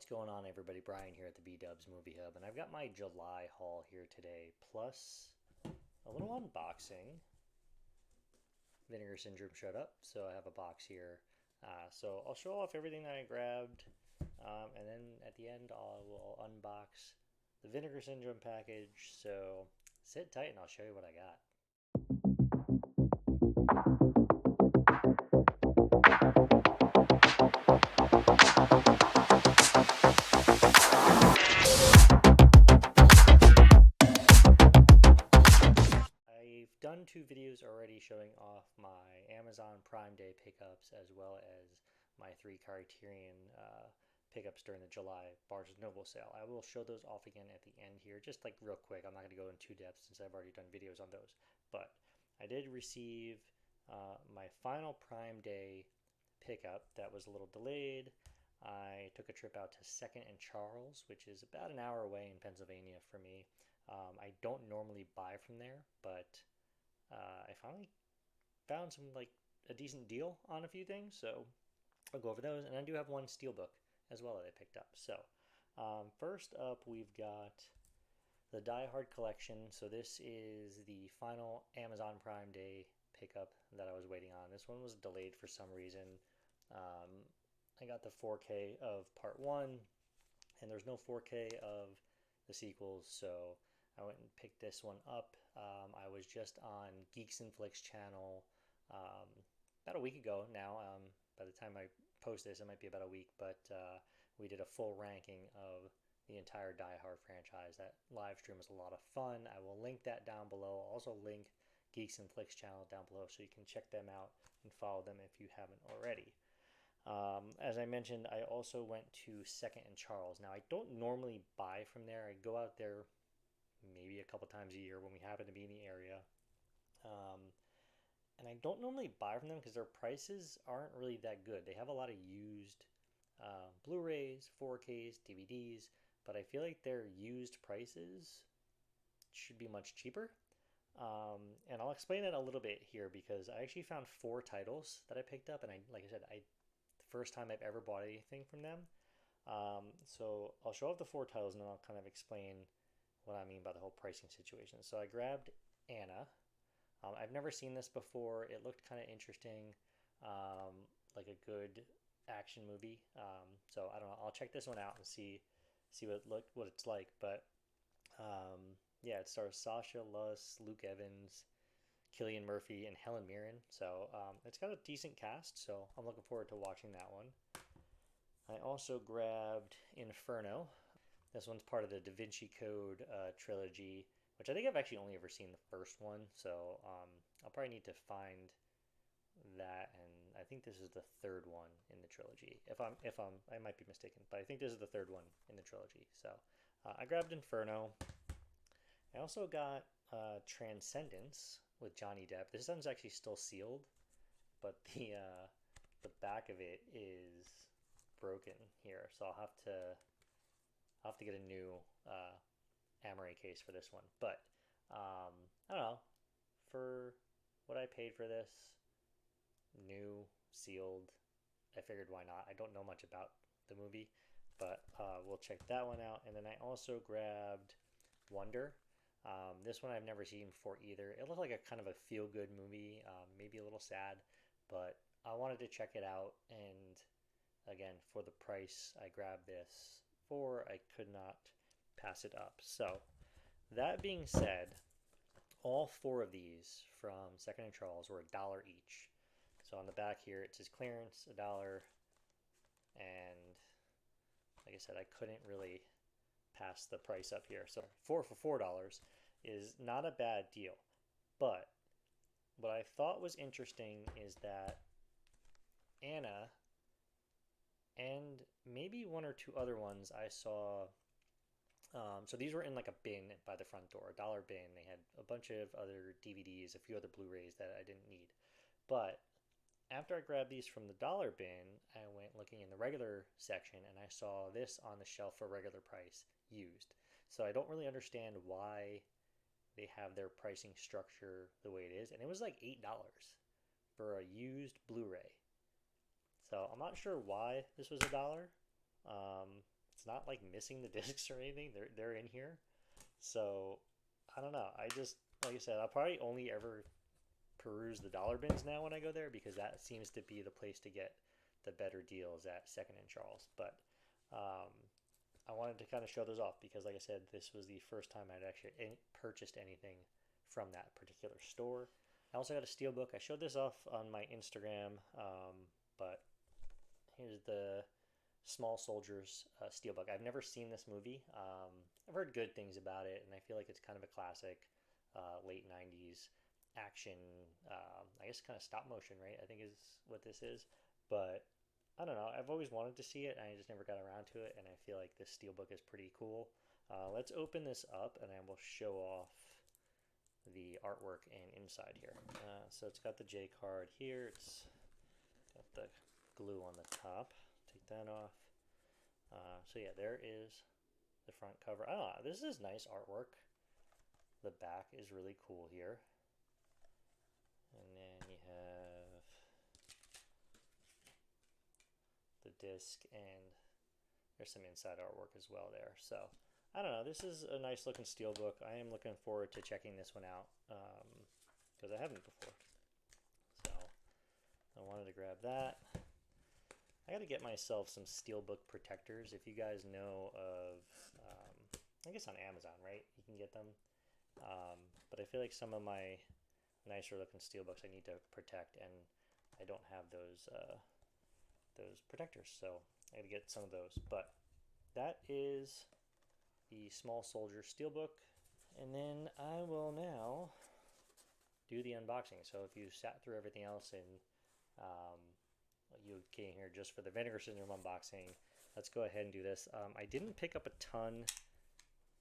What's going on, everybody? Brian here at the B-Dubs Movie Hub, and I've got my July haul here today, plus a little unboxing. Vinegar Syndrome showed up, so I have a box here. So I'll show off everything that I grabbed, and then at the end we'll unbox the Vinegar Syndrome package. So sit tight and I'll show you what I got. I've done 2 videos already showing off my Amazon Prime Day pickups as well as my 3 Criterion pickups during the July Barnes & Noble sale. I will show those off again at the end here, just like real quick. I'm not going to go in too depth since I've already done videos on those. But I did receive my final Prime Day pickup that was a little delayed. I took a trip out to 2nd and Charles, which is about an hour away in Pennsylvania for me. I don't normally buy from there, but I finally found some a decent deal on a few things, so I'll go over those. And I do have one Steelbook as well that I picked up. So first up, we've got the Die Hard collection. So this is the final Amazon Prime Day pickup that I was waiting on. This one was delayed for some reason. I got the 4K of part 1, and there's no 4K of the sequels, so I went and picked this one up. I was just on Geeks and Flicks channel about a week ago now. By the time I post this, it might be about a week, but we did a full ranking of the entire Die Hard franchise. That live stream was a lot of fun. I will link that down below. I'll also link Geeks and Flicks channel down below so you can check them out and follow them if you haven't already. As I mentioned, I also went to 2nd and Charles. Now, I don't normally buy from there. I go out there maybe a couple times a year when we happen to be in the area. And I don't normally buy from them because their prices aren't really that good. They have a lot of used Blu-rays, 4Ks, DVDs, but I feel like their used prices should be much cheaper. And I'll explain it a little bit here because I actually found 4 titles that I picked up, and like I said, the first time I've ever bought anything from them. So I'll show off the 4 titles and then I'll kind of explain what I mean by the whole pricing situation. So I grabbed Anna. I've never seen this before. It looked kind of interesting, like a good action movie. So I don't know. I'll check this one out and see what it's like. But yeah, it stars Sasha Luss, Luke Evans, Cillian Murphy, and Helen Mirren. So it's got a decent cast, so I'm looking forward to watching that one. I also grabbed Inferno. This one's part of the Da Vinci Code trilogy, which I think I've actually only ever seen the first one, so I'll probably need to find that, and I think this is the 3rd one in the trilogy. I might be mistaken, but I think this is the 3rd one in the trilogy. So I grabbed Inferno. I also got Transcendence with Johnny Depp. This one's actually still sealed, but the back of it is broken here, so I'll have to get a new Amaray case for this one. But I don't know, for what I paid for this, new, sealed, I figured why not. I don't know much about the movie, but we'll check that one out. And then I also grabbed Wonder. This one I've never seen before either. It looked like a kind of a feel-good movie, maybe a little sad, but I wanted to check it out, and again, for the price I grabbed this for, I could not pass it up. So that being said, all 4 of these from 2nd and Charles were $1 each. So on the back here it says clearance $1, and like I said, I couldn't really pass the price up here. So 4 for $4 is not a bad deal. But what I thought was interesting is that Anna and maybe 1 or 2 other ones I saw. So these were in like a bin by the front door, $1 bin. They had a bunch of other DVDs, a few other Blu-rays that I didn't need. But after I grabbed these from the $1 bin, I went looking in the regular section and I saw this on the shelf for regular price, used. So I don't really understand why they have their pricing structure the way it is. And it was like $8 for a used Blu-ray. So I'm not sure why this was $1. it's not like missing the discs or anything. They're in here. So I don't know. I just, like I said, I'll probably only ever peruse the dollar bins now when I go there, because that seems to be the place to get the better deals at Second and Charles. But um, I wanted to kind of show those off because, like I said, this was the first time I'd actually purchased anything from that particular store. I also got a Steelbook. I showed this off on my Instagram, but here's the Small Soldiers Steelbook. I've never seen this movie. I've heard good things about it, and I feel like it's kind of a classic late 90s action, I guess kind of stop motion, right? I think is what this is. But I don't know. I've always wanted to see it, and I just never got around to it, and I feel like this Steelbook is pretty cool. Let's open this up, and I will show off the artwork and inside here. So it's got the J card here. It's got the glue on the top. Take that off. So yeah, there is the front cover. I don't know. This is nice artwork. The back is really cool here. And then you have the disc, and there's some inside artwork as well there. So I don't know. This is a nice looking Steelbook. I am looking forward to checking this one out because I haven't before. So I wanted to grab that. I got to get myself some Steelbook protectors. If you guys know of, I guess on Amazon, right? You can get them. But I feel like some of my nicer looking Steelbooks I need to protect, and I don't have those protectors, so I got to get some of those. But that is the Small Soldier Steelbook, and then I will now do the unboxing. So if you sat through everything else and you came here just for the Vinegar Syndrome unboxing, let's go ahead and do this. I didn't pick up a ton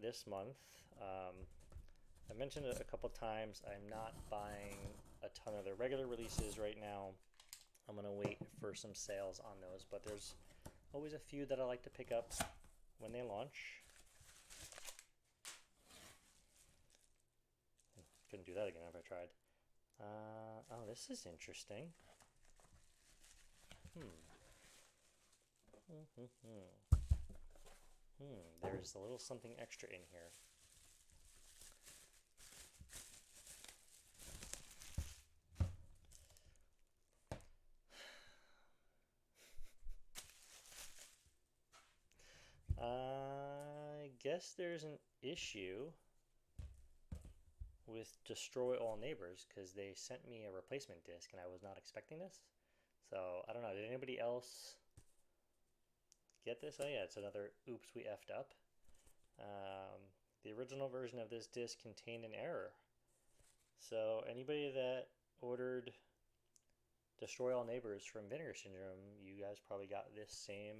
this month. I mentioned it a couple times. I'm not buying a ton of their regular releases right now. I'm going to wait for some sales on those, but there's always a few that I like to pick up when they launch. Couldn't do that again if I tried. Oh, this is interesting. There's a little something extra in here. I guess there's an issue with Destroy All Neighbors because they sent me a replacement disc and I was not expecting this. So I don't know. Did anybody else get this? Oh yeah, it's another oops, we effed up. The original version of this disc contained an error. So anybody that ordered Destroy All Neighbors from Vinegar Syndrome, you guys probably got this same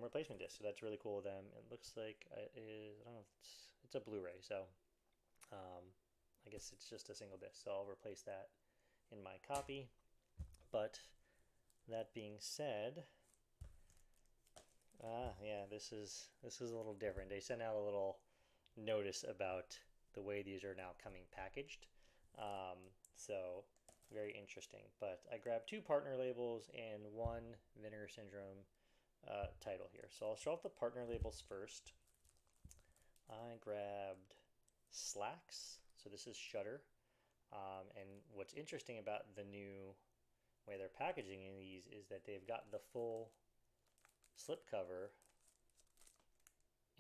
replacement disc. So that's really cool of them. It looks like I don't know if it's a Blu-ray, so I guess it's just a single disc. So I'll replace that in my copy. But that being said, yeah, this is a little different. They sent out a little notice about the way these are now coming packaged. So very interesting. But I grabbed 2 partner labels and 1 Vinegar Syndrome title here. So I'll show off the partner labels first. I grabbed Slacks. So this is Shutter. And what's interesting about the new way they're packaging in these is that they've got the full slipcover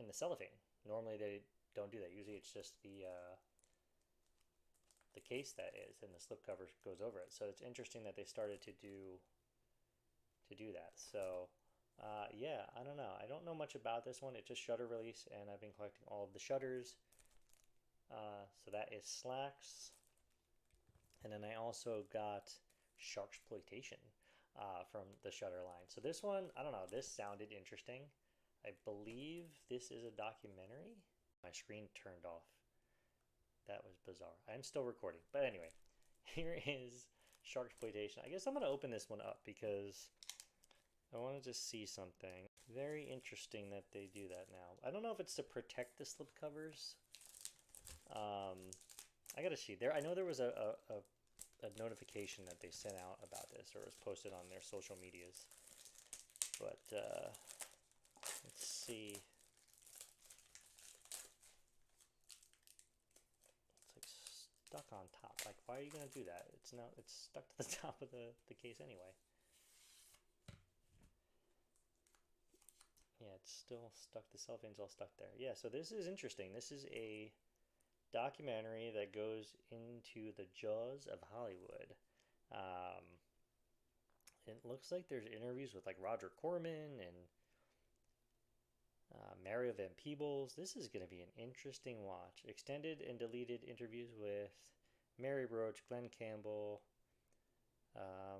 in the cellophane. Normally they don't do that. Usually it's just the case that is, and the slipcover goes over it. So it's interesting that they started to do that. So yeah, I don't know. I don't know much about this one. It's just Shutter release, and I've been collecting all of the Shutters. So that is Slacks. And then I also got Sharksploitation from the Shutter line. So this one, I don't know, this sounded interesting. I believe this is a documentary. My screen turned off. That was bizarre. I'm still recording. But anyway, here is Sharksploitation. I guess I'm going to open this one up because I want to just see something. Very interesting that they do that now. I don't know if it's to protect the slipcovers. I got to see. I know there was a notification that they sent out about this, or it was posted on their social medias. But let's see. It's like stuck on top. Like, why are you gonna do that? It's stuck to the top of the case anyway. Yeah, it's still stuck. The cellophane's all stuck there. Yeah, so this is interesting. This is a documentary that goes into the jaws of Hollywood. Um, it looks like there's interviews with like Roger Corman and Mario Van Peebles. This is going to be an interesting watch. Extended and deleted interviews with Mary Roach, Glenn Campbell,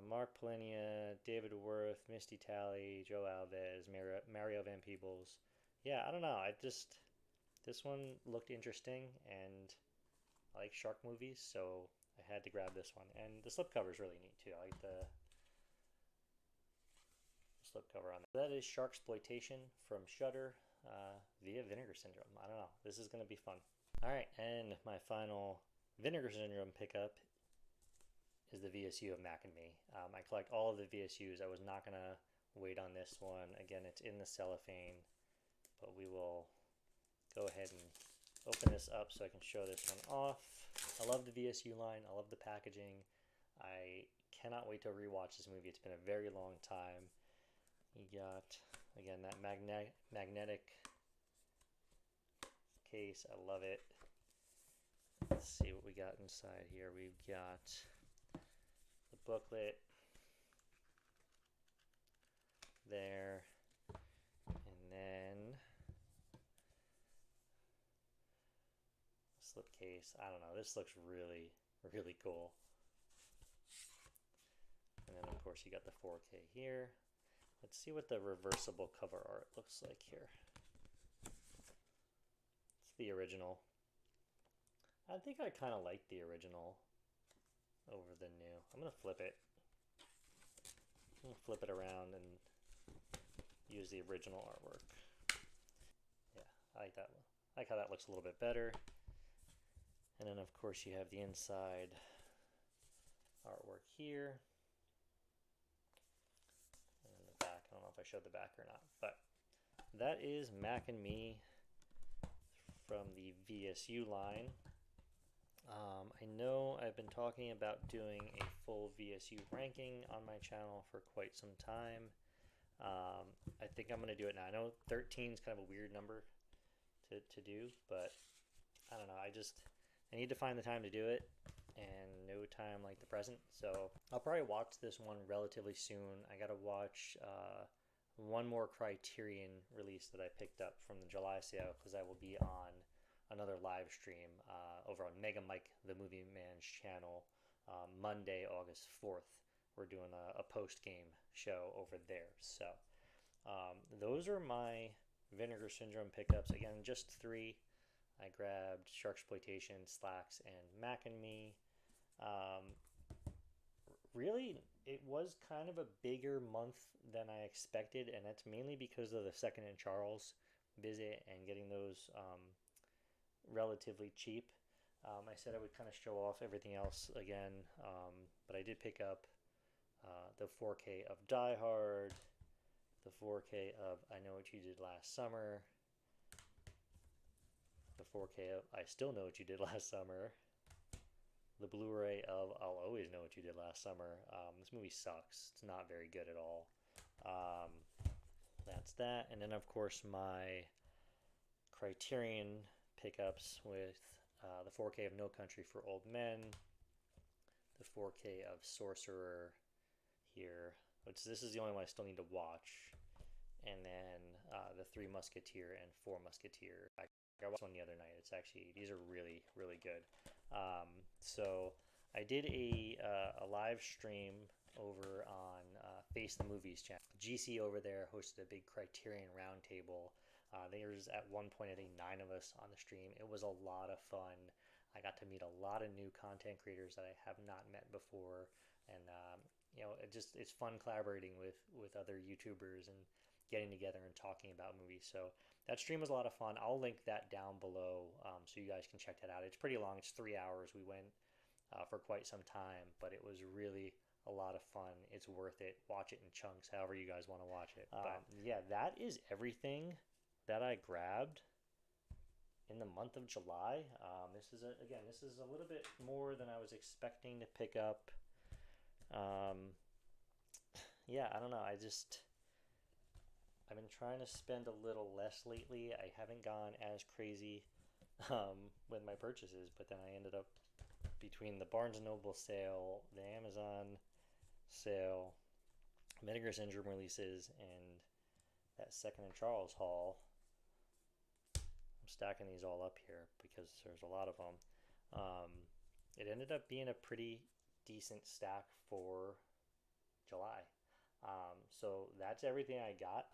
Mark Polina, David Worth, Misty Talley, Joe Alves, Mario Van Peebles. Yeah, I don't know. This one looked interesting, and I like shark movies, so I had to grab this one. And the slipcover is really neat too. I like the slipcover on that. That is Sharksploitation from Shudder via Vinegar Syndrome. I don't know. This is going to be fun. All right, and my final Vinegar Syndrome pickup is the VSU of Mac and Me. I collect all of the VSUs. I was not going to wait on this one. Again, it's in the cellophane, but we will go ahead and open this up so I can show this one off. I love the VSU line. I love the packaging. I cannot wait to rewatch this movie. It's been a very long time. You got, again, that magnetic case. I love it. Let's see what we got inside here. We've got the booklet there, and then slipcase. I don't know. This looks really, really cool. And then, of course, you got the 4K here. Let's see what the reversible cover art looks like here. It's the original. I think I kind of like the original over the new. I'm going to flip it. I'm going to flip it around and use the original artwork. Yeah, I like that one. I like how that looks a little bit better. And then, of course, you have the inside artwork here. And then the back. I don't know if I showed the back or not. But that is Mac and Me from the VSU line. I know I've been talking about doing a full VSU ranking on my channel for quite some time. I think I'm going to do it now. I know 13 is kind of a weird number to do, but I don't know. I need to find the time to do it, and no time like the present. So I'll probably watch this one relatively soon. I got to watch one more Criterion release that I picked up from the July sale, because I will be on another live stream over on Mega Mike the Movie Man's channel Monday, August 4th. We're doing a post-game show over there. So those are my Vinegar Syndrome pickups. Again, just 3. I grabbed Sharksploitation, Slacks, and Mac and Me. Really, it was kind of a bigger month than I expected, and that's mainly because of the Second and Charles visit and getting those relatively cheap. I said I would kind of show off everything else again, but I did pick up the 4K of Die Hard, the 4K of I Know What You Did Last Summer, the 4K of I Still Know What You Did Last Summer, the Blu-ray of I'll Always Know What You Did Last Summer. This movie sucks. It's not very good at all. That's that. And then, of course, my Criterion pickups with the 4K of No Country for Old Men, the 4K of Sorcerer here, which this is the only one I still need to watch, and then the 3 Musketeer and 4 Musketeer. I watched one the other night. It's actually, these are really, really good. So I did a live stream over on Face the Movies channel. GC over there hosted a big Criterion Roundtable. There was at one point, I think, 9 of us on the stream. It was a lot of fun. I got to meet a lot of new content creators that I have not met before, and it's fun collaborating with other YouTubers and getting together and talking about movies. So that stream was a lot of fun. I'll link that down below so you guys can check that out. It's pretty long. It's 3 hours. We went for quite some time, but it was really a lot of fun. It's worth it. Watch it in chunks, however you guys want to watch it. But yeah, that is everything that I grabbed in the month of July. This is a little bit more than I was expecting to pick up. Yeah, I don't know. I've been trying to spend a little less lately. I haven't gone as crazy with my purchases, but then I ended up between the Barnes & Noble sale, the Amazon sale, Vinegar Syndrome releases, and that Second and Charles haul. I'm stacking these all up here because there's a lot of them. It ended up being a pretty decent stack for July. So that's everything I got.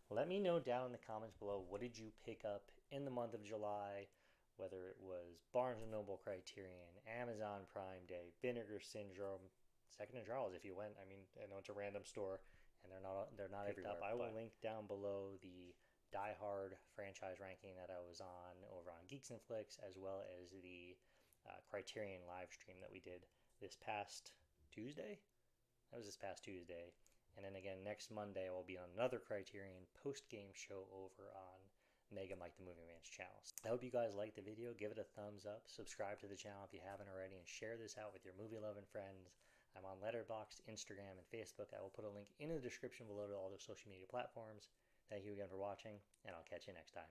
Let me know down in the comments below, what did you pick up in the month of July, whether it was Barnes & Noble, Criterion, Amazon Prime Day, Vinegar Syndrome, Second and Charles if you went. I mean, I know it's a random store and they're not everywhere. I will link down below the Die Hard franchise ranking that I was on over on Geeks and Flicks, as well as the Criterion live stream that we did this past Tuesday. That was this past Tuesday. And then again, next Monday, I'll be on another Criterion post-game show over on Mega Mike the Movie Man's channel. I hope you guys liked the video. Give it a thumbs up. Subscribe to the channel if you haven't already. And share this out with your movie-loving friends. I'm on Letterboxd, Instagram, and Facebook. I will put a link in the description below to all the social media platforms. Thank you again for watching, and I'll catch you next time.